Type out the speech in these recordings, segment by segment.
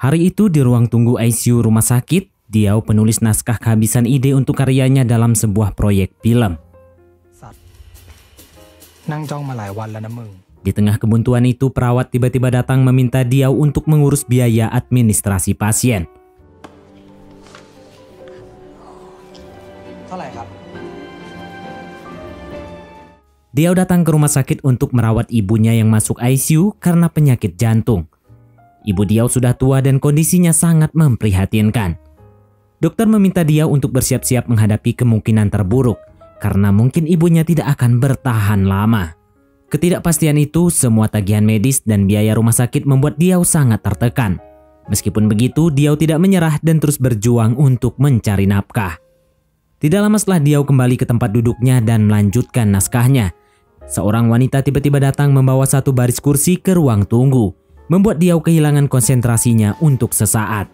Hari itu di ruang tunggu ICU rumah sakit, Diao penulis naskah kehabisan ide untuk karyanya dalam sebuah proyek film. Di tengah kebuntuan itu, perawat tiba-tiba datang meminta Diao untuk mengurus biaya administrasi pasien. Diao datang ke rumah sakit untuk merawat ibunya yang masuk ICU karena penyakit jantung. Ibu Diao sudah tua dan kondisinya sangat memprihatinkan. Dokter meminta Diao untuk bersiap-siap menghadapi kemungkinan terburuk karena mungkin ibunya tidak akan bertahan lama. Ketidakpastian itu, semua tagihan medis dan biaya rumah sakit membuat Diao sangat tertekan. Meskipun begitu, Diao tidak menyerah dan terus berjuang untuk mencari nafkah. Tidak lama setelah Diao kembali ke tempat duduknya dan melanjutkan naskahnya, seorang wanita tiba-tiba datang membawa satu baris kursi ke ruang tunggu, membuat Diao kehilangan konsentrasinya untuk sesaat.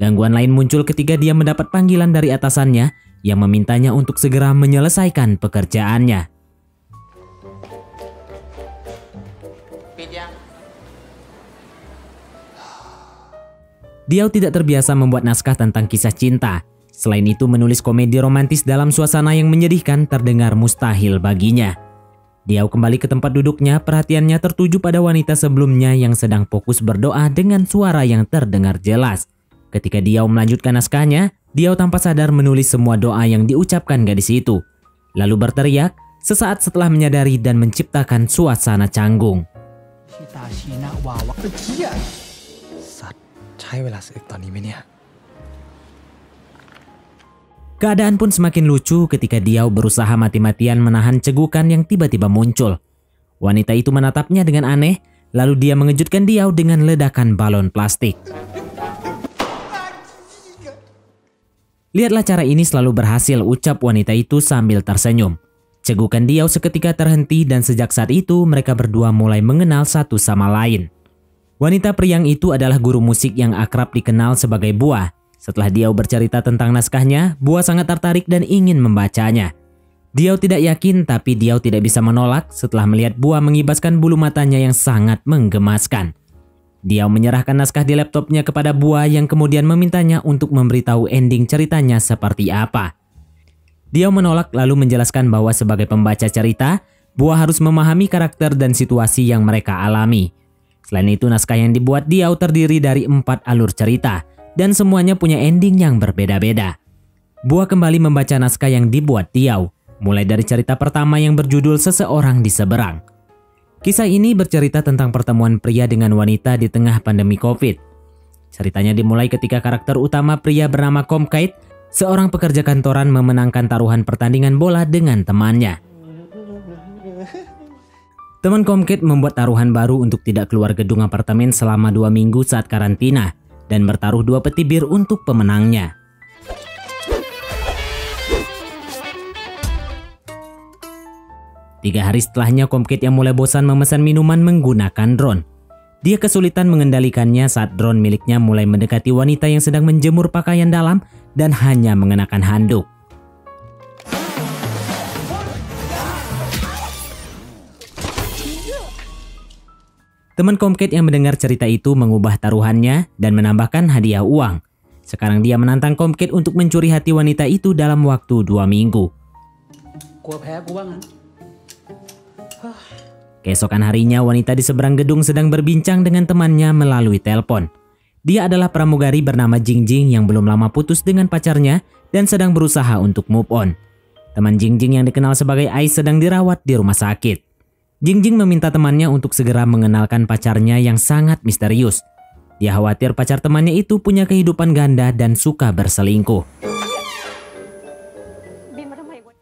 Gangguan lain muncul ketika dia mendapat panggilan dari atasannya yang memintanya untuk segera menyelesaikan pekerjaannya. Diao tidak terbiasa membuat naskah tentang kisah cinta. Selain itu, menulis komedi romantis dalam suasana yang menyedihkan terdengar mustahil baginya. Diao kembali ke tempat duduknya, perhatiannya tertuju pada wanita sebelumnya yang sedang fokus berdoa dengan suara yang terdengar jelas. Ketika Diao melanjutkan naskahnya, Diao tanpa sadar menulis semua doa yang diucapkan gadis itu. Lalu berteriak sesaat setelah menyadari dan menciptakan suasana canggung. Keadaan pun semakin lucu ketika Diao berusaha mati-matian menahan cegukan yang tiba-tiba muncul. Wanita itu menatapnya dengan aneh, lalu dia mengejutkan Diao dengan ledakan balon plastik. Lihatlah, cara ini selalu berhasil, ucap wanita itu sambil tersenyum. Cegukan Diao seketika terhenti dan sejak saat itu mereka berdua mulai mengenal satu sama lain. Wanita priang itu adalah guru musik yang akrab dikenal sebagai Buah. Setelah Diao bercerita tentang naskahnya, Buah sangat tertarik dan ingin membacanya. Diao tidak yakin, tapi Diao tidak bisa menolak setelah melihat Buah mengibaskan bulu matanya yang sangat menggemaskan. Diao menyerahkan naskah di laptopnya kepada Buah yang kemudian memintanya untuk memberitahu ending ceritanya seperti apa. Diao menolak lalu menjelaskan bahwa sebagai pembaca cerita, Buah harus memahami karakter dan situasi yang mereka alami. Selain itu, naskah yang dibuat Diao terdiri dari 4 alur cerita dan semuanya punya ending yang berbeda-beda. Buah kembali membaca naskah yang dibuat Diao, mulai dari cerita pertama yang berjudul Seseorang di Seberang. Kisah ini bercerita tentang pertemuan pria dengan wanita di tengah pandemi COVID. Ceritanya dimulai ketika karakter utama pria bernama Comkate, seorang pekerja kantoran, memenangkan taruhan pertandingan bola dengan temannya. Teman Comkate membuat taruhan baru untuk tidak keluar gedung apartemen selama 2 minggu saat karantina dan bertaruh 2 peti bir untuk pemenangnya. Tiga hari setelahnya, Comkate yang mulai bosan memesan minuman menggunakan drone. Dia kesulitan mengendalikannya saat drone miliknya mulai mendekati wanita yang sedang menjemur pakaian dalam dan hanya mengenakan handuk. Teman Comkate yang mendengar cerita itu mengubah taruhannya dan menambahkan hadiah uang. Sekarang dia menantang Comkate untuk mencuri hati wanita itu dalam waktu 2 minggu. Keesokan harinya, wanita di seberang gedung sedang berbincang dengan temannya melalui telepon. Dia adalah pramugari bernama Jingjing yang belum lama putus dengan pacarnya dan sedang berusaha untuk move on. Teman Jingjing yang dikenal sebagai Ais sedang dirawat di rumah sakit. Jingjing meminta temannya untuk segera mengenalkan pacarnya yang sangat misterius. Dia khawatir pacar temannya itu punya kehidupan ganda dan suka berselingkuh.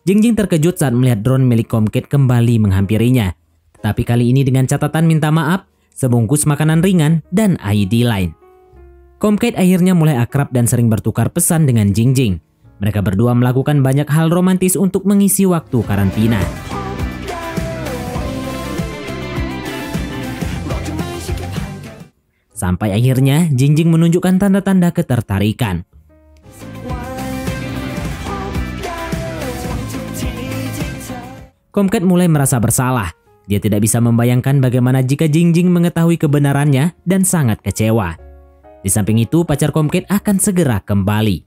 Jingjing terkejut saat melihat drone milik Comkate kembali menghampirinya. Tapi kali ini dengan catatan minta maaf, sebungkus makanan ringan, dan ID lain. Comkate akhirnya mulai akrab dan sering bertukar pesan dengan Jingjing. Mereka berdua melakukan banyak hal romantis untuk mengisi waktu karantina. Sampai akhirnya Jingjing menunjukkan tanda-tanda ketertarikan. Comcat mulai merasa bersalah. Dia tidak bisa membayangkan bagaimana jika Jingjing mengetahui kebenarannya dan sangat kecewa. Di samping itu, pacar Comcat akan segera kembali.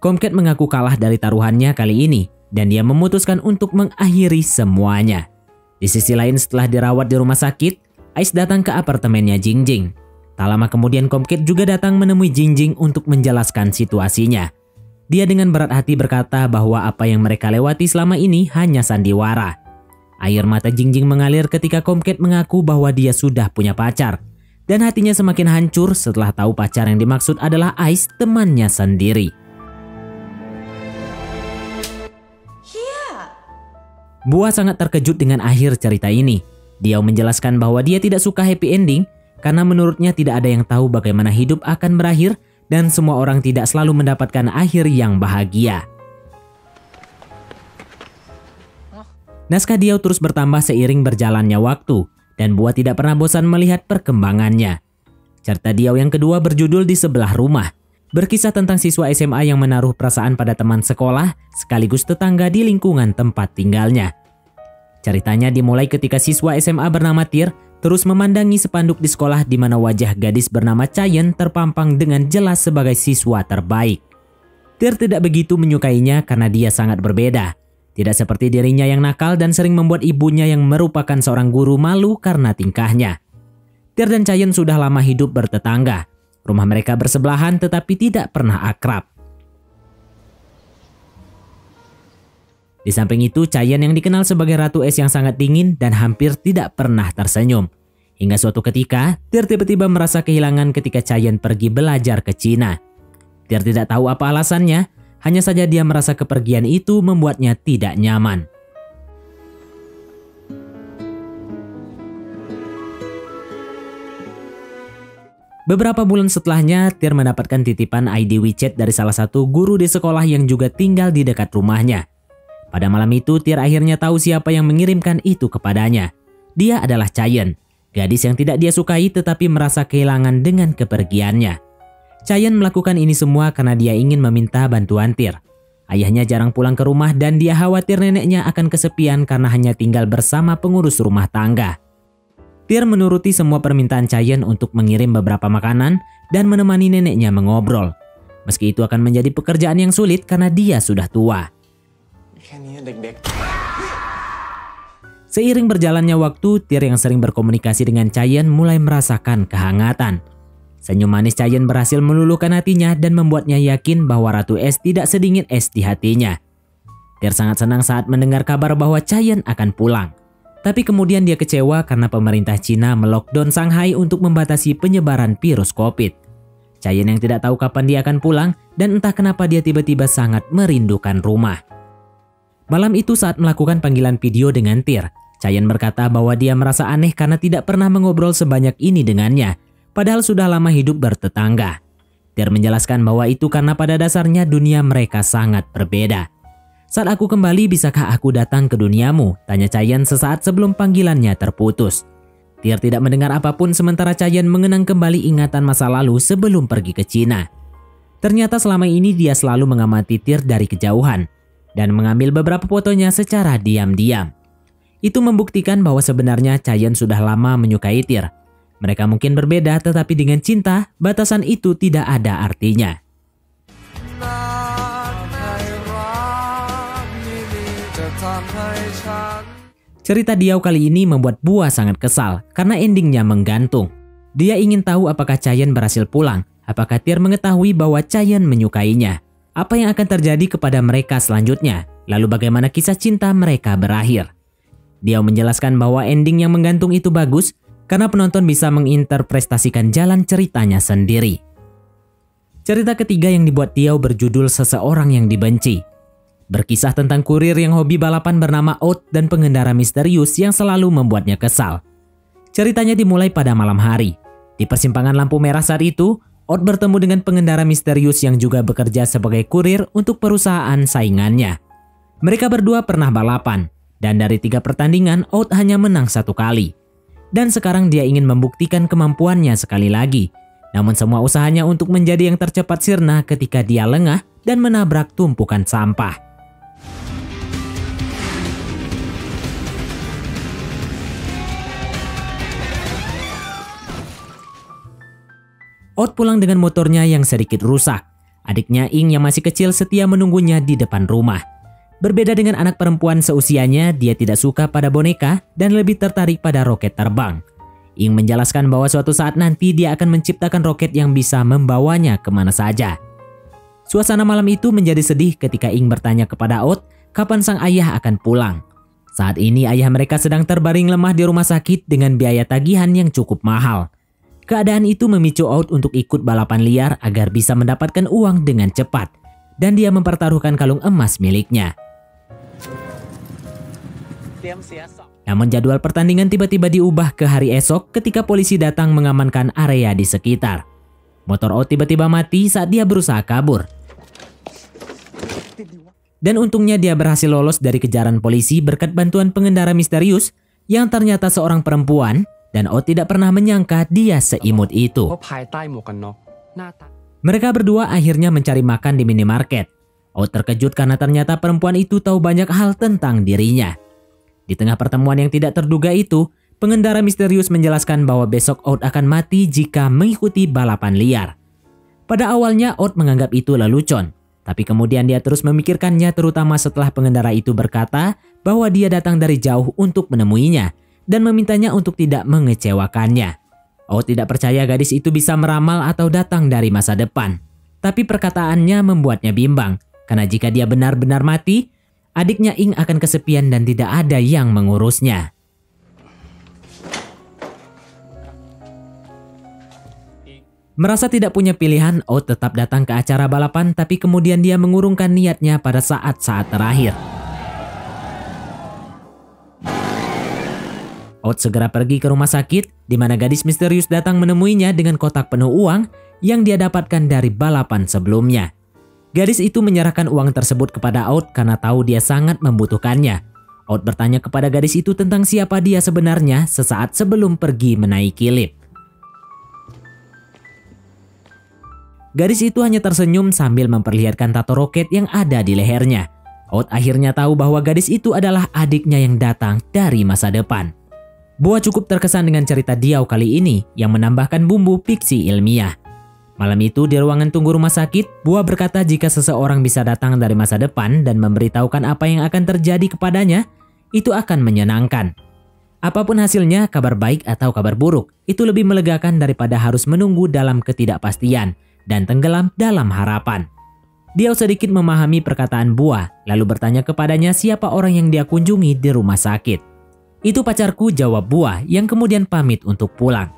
Comcat mengaku kalah dari taruhannya kali ini dan dia memutuskan untuk mengakhiri semuanya. Di sisi lain, setelah dirawat di rumah sakit, Ice datang ke apartemennya Jingjing. Tak lama kemudian Comcat juga datang menemui Jingjing untuk menjelaskan situasinya. Dia dengan berat hati berkata bahwa apa yang mereka lewati selama ini hanya sandiwara. Air mata Jingjing mengalir ketika Comcat mengaku bahwa dia sudah punya pacar. Dan hatinya semakin hancur setelah tahu pacar yang dimaksud adalah Ice, temannya sendiri. Buah sangat terkejut dengan akhir cerita ini. Dia menjelaskan bahwa dia tidak suka happy ending karena menurutnya tidak ada yang tahu bagaimana hidup akan berakhir dan semua orang tidak selalu mendapatkan akhir yang bahagia. Naskah Diao terus bertambah seiring berjalannya waktu, dan Buah tidak pernah bosan melihat perkembangannya. Cerita Diao yang kedua berjudul Di Sebelah Rumah, berkisah tentang siswa SMA yang menaruh perasaan pada teman sekolah sekaligus tetangga di lingkungan tempat tinggalnya. Ceritanya dimulai ketika siswa SMA bernama Tir terus memandangi spanduk di sekolah di mana wajah gadis bernama Chaeyeon terpampang dengan jelas sebagai siswa terbaik. Tir tidak begitu menyukainya karena dia sangat berbeda. Tidak seperti dirinya yang nakal dan sering membuat ibunya yang merupakan seorang guru malu karena tingkahnya. Tir dan Chaeyeon sudah lama hidup bertetangga. Rumah mereka bersebelahan tetapi tidak pernah akrab. Di samping itu, Chaeyeon yang dikenal sebagai Ratu Es yang sangat dingin dan hampir tidak pernah tersenyum. Hingga suatu ketika, Tir tiba-tiba merasa kehilangan ketika Chaeyeon pergi belajar ke Cina. Tir tidak tahu apa alasannya, hanya saja dia merasa kepergian itu membuatnya tidak nyaman. Beberapa bulan setelahnya, Tir mendapatkan titipan ID WeChat dari salah satu guru di sekolah yang juga tinggal di dekat rumahnya. Pada malam itu, Tir akhirnya tahu siapa yang mengirimkan itu kepadanya. Dia adalah Chaeyeon, gadis yang tidak dia sukai tetapi merasa kehilangan dengan kepergiannya. Chaeyeon melakukan ini semua karena dia ingin meminta bantuan Tir. Ayahnya jarang pulang ke rumah dan dia khawatir neneknya akan kesepian karena hanya tinggal bersama pengurus rumah tangga. Tir menuruti semua permintaan Chaeyeon untuk mengirim beberapa makanan dan menemani neneknya mengobrol. Meski itu akan menjadi pekerjaan yang sulit karena dia sudah tua. Seiring berjalannya waktu, Tir yang sering berkomunikasi dengan Chaeyeon mulai merasakan kehangatan. Senyum manis Chaeyeon berhasil meluluhkan hatinya dan membuatnya yakin bahwa Ratu Es tidak sedingin es di hatinya. Tir sangat senang saat mendengar kabar bahwa Chaeyeon akan pulang. Tapi kemudian dia kecewa karena pemerintah Cina melockdown Shanghai untuk membatasi penyebaran virus COVID. Chaeyeon yang tidak tahu kapan dia akan pulang dan entah kenapa dia tiba-tiba sangat merindukan rumah. Malam itu saat melakukan panggilan video dengan Tir, Chaeyeon berkata bahwa dia merasa aneh karena tidak pernah mengobrol sebanyak ini dengannya. Padahal sudah lama hidup bertetangga. Tir menjelaskan bahwa itu karena pada dasarnya dunia mereka sangat berbeda. Saat aku kembali, bisakah aku datang ke duniamu? Tanya Chaeyeon sesaat sebelum panggilannya terputus. Tir tidak mendengar apapun sementara Chaeyeon mengenang kembali ingatan masa lalu sebelum pergi ke Cina. Ternyata selama ini dia selalu mengamati Tir dari kejauhan dan mengambil beberapa fotonya secara diam-diam. Itu membuktikan bahwa sebenarnya Chaeyeon sudah lama menyukai Tir. Mereka mungkin berbeda, tetapi dengan cinta, batasan itu tidak ada artinya. Cerita Diao kali ini membuat Buah sangat kesal karena endingnya menggantung. Dia ingin tahu apakah Chaeyeon berhasil pulang, apakah Tir mengetahui bahwa Chaeyeon menyukainya, apa yang akan terjadi kepada mereka selanjutnya, lalu bagaimana kisah cinta mereka berakhir. Diao menjelaskan bahwa ending yang menggantung itu bagus, karena penonton bisa menginterpretasikan jalan ceritanya sendiri. Cerita ketiga yang dibuat Diao berjudul Seseorang yang Dibenci. Berkisah tentang kurir yang hobi balapan bernama Out dan pengendara misterius yang selalu membuatnya kesal. Ceritanya dimulai pada malam hari. Di persimpangan lampu merah saat itu, Out bertemu dengan pengendara misterius yang juga bekerja sebagai kurir untuk perusahaan saingannya. Mereka berdua pernah balapan, dan dari 3 pertandingan Out hanya menang 1 kali. Dan sekarang dia ingin membuktikan kemampuannya sekali lagi. Namun semua usahanya untuk menjadi yang tercepat sirna ketika dia lengah dan menabrak tumpukan sampah. Out pulang dengan motornya yang sedikit rusak. Adiknya Ing yang masih kecil setia menunggunya di depan rumah. Berbeda dengan anak perempuan seusianya, dia tidak suka pada boneka dan lebih tertarik pada roket terbang. Ing menjelaskan bahwa suatu saat nanti dia akan menciptakan roket yang bisa membawanya kemana saja. Suasana malam itu menjadi sedih ketika Ing bertanya kepada Out kapan sang ayah akan pulang. Saat ini ayah mereka sedang terbaring lemah di rumah sakit dengan biaya tagihan yang cukup mahal. Keadaan itu memicu Out untuk ikut balapan liar agar bisa mendapatkan uang dengan cepat. Dan dia mempertaruhkan kalung emas miliknya. Namun jadwal pertandingan tiba-tiba diubah ke hari esok ketika polisi datang mengamankan area di sekitar. Motor Out tiba-tiba mati saat dia berusaha kabur. Dan untungnya dia berhasil lolos dari kejaran polisi berkat bantuan pengendara misterius yang ternyata seorang perempuan dan Out tidak pernah menyangka dia seimut itu. Mereka berdua akhirnya mencari makan di minimarket. Out terkejut karena ternyata perempuan itu tahu banyak hal tentang dirinya. Di tengah pertemuan yang tidak terduga itu, pengendara misterius menjelaskan bahwa besok Out akan mati jika mengikuti balapan liar. Pada awalnya Out menganggap itu lelucon, tapi kemudian dia terus memikirkannya terutama setelah pengendara itu berkata bahwa dia datang dari jauh untuk menemuinya dan memintanya untuk tidak mengecewakannya. Out tidak percaya gadis itu bisa meramal atau datang dari masa depan, tapi perkataannya membuatnya bimbang karena jika dia benar-benar mati, adiknya Ing akan kesepian dan tidak ada yang mengurusnya. Merasa tidak punya pilihan, Out tetap datang ke acara balapan tapi kemudian dia mengurungkan niatnya pada saat-saat terakhir. Out segera pergi ke rumah sakit di mana gadis misterius datang menemuinya dengan kotak penuh uang yang dia dapatkan dari balapan sebelumnya. Gadis itu menyerahkan uang tersebut kepada Out karena tahu dia sangat membutuhkannya. Out bertanya kepada gadis itu tentang siapa dia sebenarnya sesaat sebelum pergi menaiki lift. Gadis itu hanya tersenyum sambil memperlihatkan tato roket yang ada di lehernya. Out akhirnya tahu bahwa gadis itu adalah adiknya yang datang dari masa depan. Boa cukup terkesan dengan cerita Diao kali ini yang menambahkan bumbu fiksi ilmiah. Malam itu di ruangan tunggu rumah sakit, Boa berkata jika seseorang bisa datang dari masa depan dan memberitahukan apa yang akan terjadi kepadanya, itu akan menyenangkan. Apapun hasilnya, kabar baik atau kabar buruk, itu lebih melegakan daripada harus menunggu dalam ketidakpastian dan tenggelam dalam harapan. Dia sedikit memahami perkataan Boa, lalu bertanya kepadanya siapa orang yang dia kunjungi di rumah sakit. Itu pacarku, jawab Boa yang kemudian pamit untuk pulang.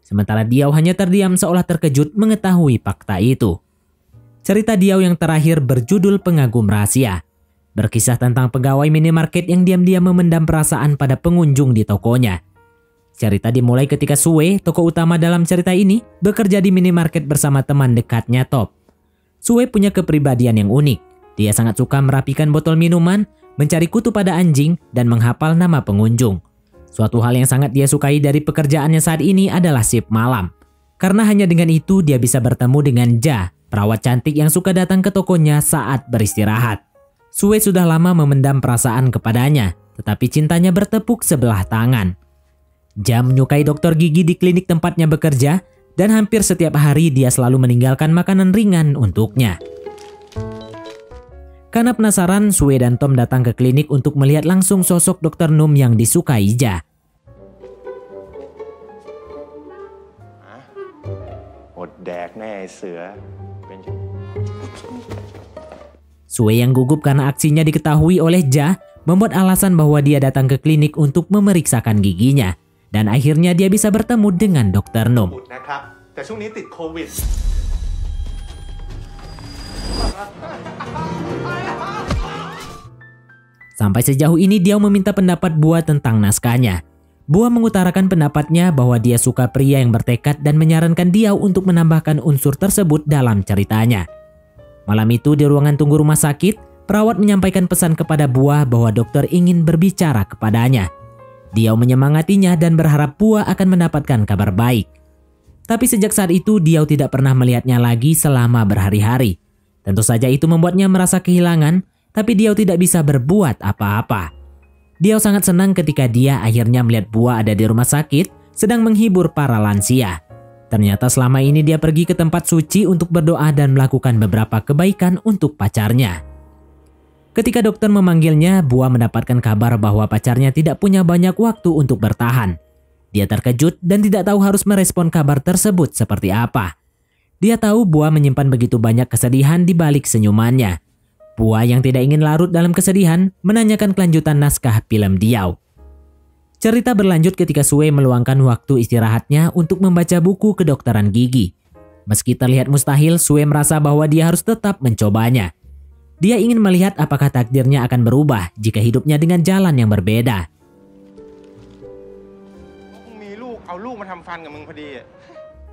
Sementara Diao hanya terdiam seolah terkejut mengetahui fakta itu. Cerita Diao yang terakhir berjudul Pengagum Rahasia. Berkisah tentang pegawai minimarket yang diam-diam memendam perasaan pada pengunjung di tokonya. Cerita dimulai ketika Sue, tokoh utama dalam cerita ini, bekerja di minimarket bersama teman dekatnya Top. Sue punya kepribadian yang unik. Dia sangat suka merapikan botol minuman, mencari kutu pada anjing, dan menghafal nama pengunjung. Suatu hal yang sangat dia sukai dari pekerjaannya saat ini adalah shift malam. Karena hanya dengan itu dia bisa bertemu dengan Ja, perawat cantik yang suka datang ke tokonya saat beristirahat. Sue sudah lama memendam perasaan kepadanya, tetapi cintanya bertepuk sebelah tangan. Ja menyukai dokter gigi di klinik tempatnya bekerja, dan hampir setiap hari dia selalu meninggalkan makanan ringan untuknya. Karena penasaran, Sue dan Tom datang ke klinik untuk melihat langsung sosok Dr. Num yang disukai Ja. Sue yang gugup karena aksinya diketahui oleh Ja membuat alasan bahwa dia datang ke klinik untuk memeriksakan giginya. Dan akhirnya dia bisa bertemu dengan Dr. Num. Sampai sejauh ini dia meminta pendapat Boa tentang naskahnya. Boa mengutarakan pendapatnya bahwa dia suka pria yang bertekad dan menyarankan dia untuk menambahkan unsur tersebut dalam ceritanya. Malam itu di ruangan tunggu rumah sakit, perawat menyampaikan pesan kepada Boa bahwa dokter ingin berbicara kepadanya. Dia menyemangatinya dan berharap Boa akan mendapatkan kabar baik. Tapi sejak saat itu dia tidak pernah melihatnya lagi selama berhari-hari. Tentu saja itu membuatnya merasa kehilangan, tapi dia tidak bisa berbuat apa-apa. Diao sangat senang ketika dia akhirnya melihat Bua ada di rumah sakit sedang menghibur para lansia. Ternyata selama ini dia pergi ke tempat suci untuk berdoa dan melakukan beberapa kebaikan untuk pacarnya. Ketika dokter memanggilnya, Bua mendapatkan kabar bahwa pacarnya tidak punya banyak waktu untuk bertahan. Dia terkejut dan tidak tahu harus merespon kabar tersebut seperti apa. Dia tahu Bua menyimpan begitu banyak kesedihan di balik senyumannya. Bua yang tidak ingin larut dalam kesedihan menanyakan kelanjutan naskah film Diao. Cerita berlanjut ketika Sue meluangkan waktu istirahatnya untuk membaca buku kedokteran gigi. Meski terlihat mustahil, Sue merasa bahwa dia harus tetap mencobanya. Dia ingin melihat apakah takdirnya akan berubah jika hidupnya dengan jalan yang berbeda.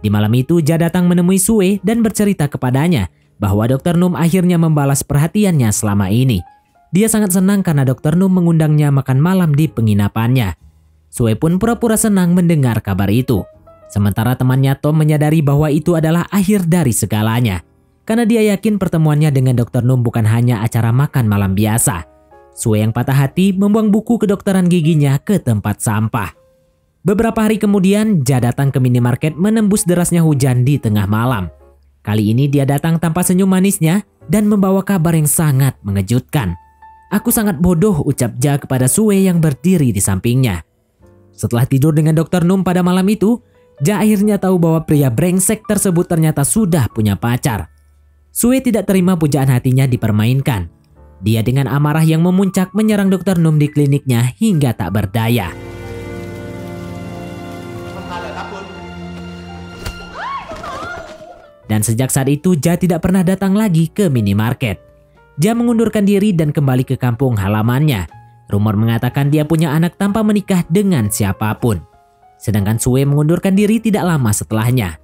Di malam itu, Ja datang menemui Sue dan bercerita kepadanya bahwa Dr. Num akhirnya membalas perhatiannya selama ini. Dia sangat senang karena Dr. Num mengundangnya makan malam di penginapannya. Sue pun pura-pura senang mendengar kabar itu. Sementara temannya Tom menyadari bahwa itu adalah akhir dari segalanya. Karena dia yakin pertemuannya dengan Dr. Num bukan hanya acara makan malam biasa. Sue yang patah hati membuang buku kedokteran giginya ke tempat sampah. Beberapa hari kemudian, Ja datang ke minimarket menembus derasnya hujan di tengah malam. Kali ini dia datang tanpa senyum manisnya dan membawa kabar yang sangat mengejutkan. "Aku sangat bodoh," ucap Ja kepada Sue yang berdiri di sampingnya. Setelah tidur dengan Dr. Num pada malam itu, Ja akhirnya tahu bahwa pria brengsek tersebut ternyata sudah punya pacar. Sue tidak terima pujaan hatinya dipermainkan. Dia dengan amarah yang memuncak menyerang Dr. Num di kliniknya hingga tak berdaya. Dan sejak saat itu, Ja tidak pernah datang lagi ke minimarket. Ja mengundurkan diri dan kembali ke kampung halamannya. Rumor mengatakan dia punya anak tanpa menikah dengan siapapun. Sedangkan Sue mengundurkan diri tidak lama setelahnya.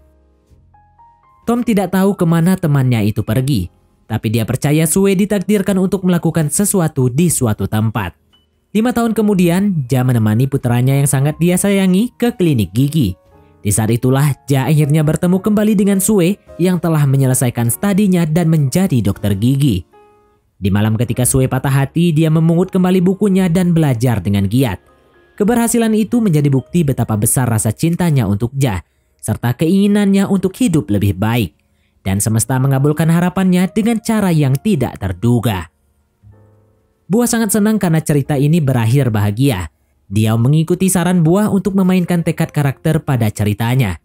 Tom tidak tahu kemana temannya itu pergi, tapi dia percaya Sue ditakdirkan untuk melakukan sesuatu di suatu tempat. 5 tahun kemudian, Ja menemani putranya yang sangat dia sayangi ke klinik gigi. Di saat itulah, Ja akhirnya bertemu kembali dengan Sue yang telah menyelesaikan studinya dan menjadi dokter gigi. Di malam ketika Sue patah hati, dia memungut kembali bukunya dan belajar dengan giat. Keberhasilan itu menjadi bukti betapa besar rasa cintanya untuk Ja, serta keinginannya untuk hidup lebih baik. Dan semesta mengabulkan harapannya dengan cara yang tidak terduga. Bua sangat senang karena cerita ini berakhir bahagia. Dia mengikuti saran Bua untuk memainkan tekad karakter pada ceritanya.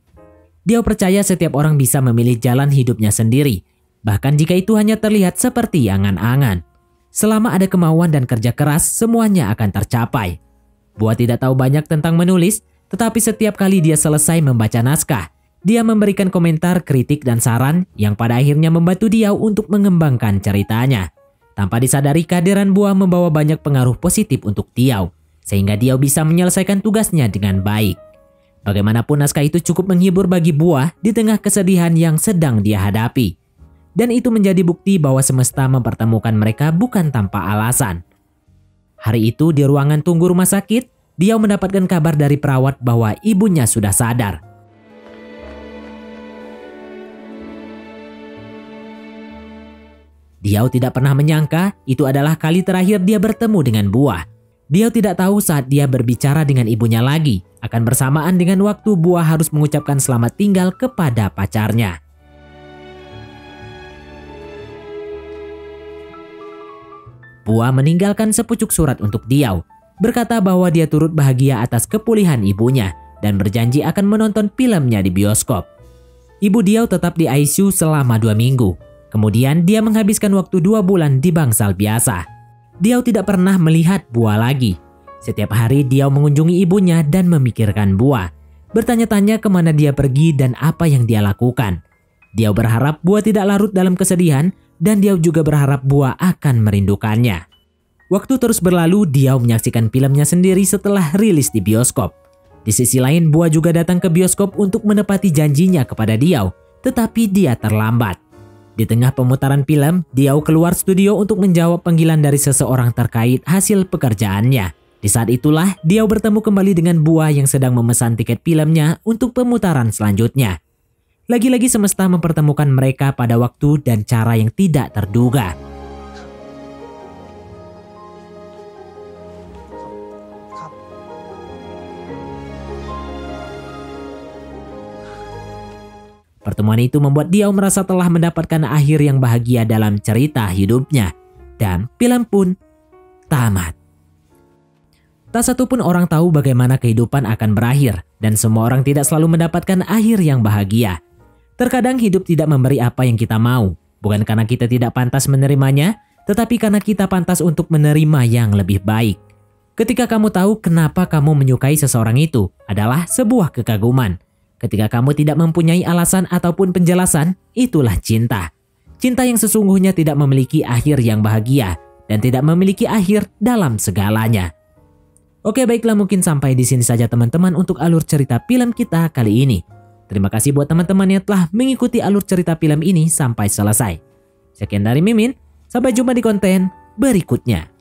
Dia percaya setiap orang bisa memilih jalan hidupnya sendiri, bahkan jika itu hanya terlihat seperti angan-angan. Selama ada kemauan dan kerja keras, semuanya akan tercapai. Bua tidak tahu banyak tentang menulis, tetapi setiap kali dia selesai membaca naskah, dia memberikan komentar, kritik, dan saran yang pada akhirnya membantu dia untuk mengembangkan ceritanya. Tanpa disadari, kehadiran Bua membawa banyak pengaruh positif untuk Diao, sehingga Diao bisa menyelesaikan tugasnya dengan baik. Bagaimanapun, naskah itu cukup menghibur bagi Bua di tengah kesedihan yang sedang dia hadapi. Dan itu menjadi bukti bahwa semesta mempertemukan mereka bukan tanpa alasan. Hari itu di ruangan tunggu rumah sakit, Diao mendapatkan kabar dari perawat bahwa ibunya sudah sadar. Diao tidak pernah menyangka itu adalah kali terakhir dia bertemu dengan Bua. Diao tidak tahu saat dia berbicara dengan ibunya lagi akan bersamaan dengan waktu Bua harus mengucapkan selamat tinggal kepada pacarnya. Bua meninggalkan sepucuk surat untuk Diao, berkata bahwa dia turut bahagia atas kepulihan ibunya dan berjanji akan menonton filmnya di bioskop. Ibu Diao tetap di ICU selama 2 minggu. Kemudian dia menghabiskan waktu 2 bulan di bangsal biasa. Diao tidak pernah melihat Bua lagi. Setiap hari Diao mengunjungi ibunya dan memikirkan Bua, bertanya-tanya kemana dia pergi dan apa yang dia lakukan. Diao berharap Bua tidak larut dalam kesedihan, dan Diao juga berharap Bua akan merindukannya. Waktu terus berlalu, Diao menyaksikan filmnya sendiri setelah rilis di bioskop. Di sisi lain, Bua juga datang ke bioskop untuk menepati janjinya kepada Diao, tetapi dia terlambat. Di tengah pemutaran film, Diao keluar studio untuk menjawab panggilan dari seseorang terkait hasil pekerjaannya. Di saat itulah, Diao bertemu kembali dengan Bua yang sedang memesan tiket filmnya untuk pemutaran selanjutnya. Lagi-lagi semesta mempertemukan mereka pada waktu dan cara yang tidak terduga. Pertemuan itu membuat Diao merasa telah mendapatkan akhir yang bahagia dalam cerita hidupnya. Dan film pun tamat. Tak satu pun orang tahu bagaimana kehidupan akan berakhir, dan semua orang tidak selalu mendapatkan akhir yang bahagia. Terkadang hidup tidak memberi apa yang kita mau, bukan karena kita tidak pantas menerimanya, tetapi karena kita pantas untuk menerima yang lebih baik. Ketika kamu tahu kenapa kamu menyukai seseorang itu adalah sebuah kekaguman. Ketika kamu tidak mempunyai alasan ataupun penjelasan, itulah cinta. Cinta yang sesungguhnya tidak memiliki akhir yang bahagia dan tidak memiliki akhir dalam segalanya. Oke, baiklah, mungkin sampai di sini saja teman-teman untuk alur cerita film kita kali ini. Terima kasih buat teman-teman yang telah mengikuti alur cerita film ini sampai selesai. Sekian dari Mimin, sampai jumpa di konten berikutnya.